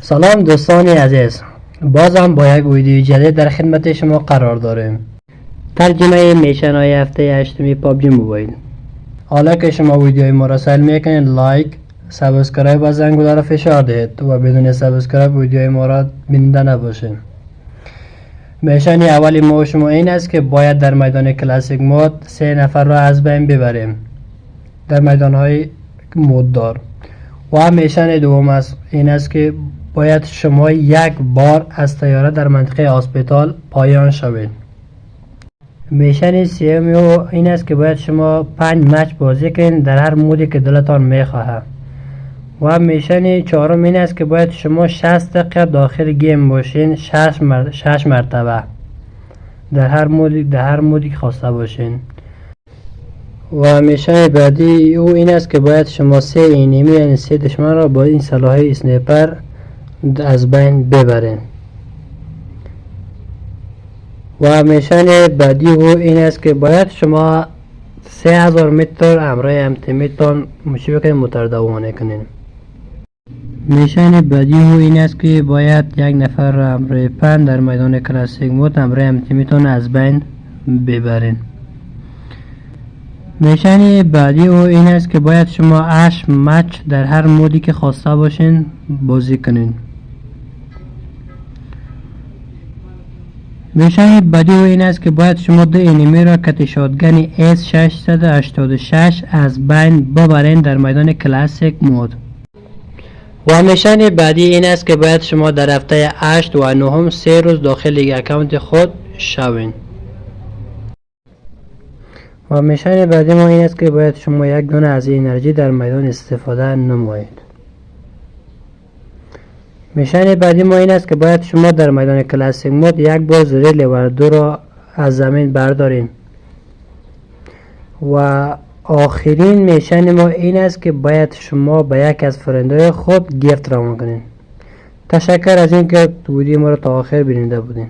سلام دوستان عزیز، بازم با یک ویدیو جدید در خدمت شما قرار داریم. ترجمه میشن های هفته 8 پابجی موبایل. حالا که شما ویدیوی ما را سایل میکنید، لایک، سابسکرایب و زنگوله را فشار دهید و بدون سابسکرایب ویدیوی ما را بیننده نباشید. میشن اولی ما و شما این است که باید در میدان کلاسیک مود 3 نفر را از بین ببریم در میدان های مود دار. و میشن دوم این است که باید شما یک بار از طیاره در منطقه هاسپیتال پایان شوید. میشن سوم این است که باید شما 5 مچ بازی کنید در هر مودی که دلتان میخواهد. و میشن چهارم این است که باید شما 60 دقیقه داخل گیم باشین، 6 مرتبه در هر مودی که خواسته باشین. و میشن بعدی او این است که باید شما 3 اینیمی یعنی 3 دشمن را با این سلاح اسنایپر از بین ببرین. و میشن بعدی او این است که باید شما 3000 متر همراه امتیمیتان مشی بکنید، موتور دوانه کنین. میشن بعدی او این است که باید یک نفر را همراه پن در میدان کلاسیک مود همراه امتیمیتان از بین ببرین. میشن بعدی او این است که باید شما 8 مچ در هر مودی که خواسته باشین بازی کنین. میشن بعدی او این است که باید شما 2 انیمی را کت شاتگن S686 از بین ببرین در میدان کلاسیک مود. و میشن بعدی این است که باید شما در هفته 8 و 9 3 روز داخل یک اکانت خود شوین. و میشن بعدی ما این است که باید شما یک دونه از انرژی در میدان استفاده نمایید. میشن بعدی ما این است که باید شما در میدان کلاسیک مود یک بار زیر لیور 2 را از زمین بردارین. و آخرین میشن ما این است که باید شما به یک از فرندهای خود گیفت روان کنین. تشکر از اینکه ویدیو ما را تا آخر بیننده بودین.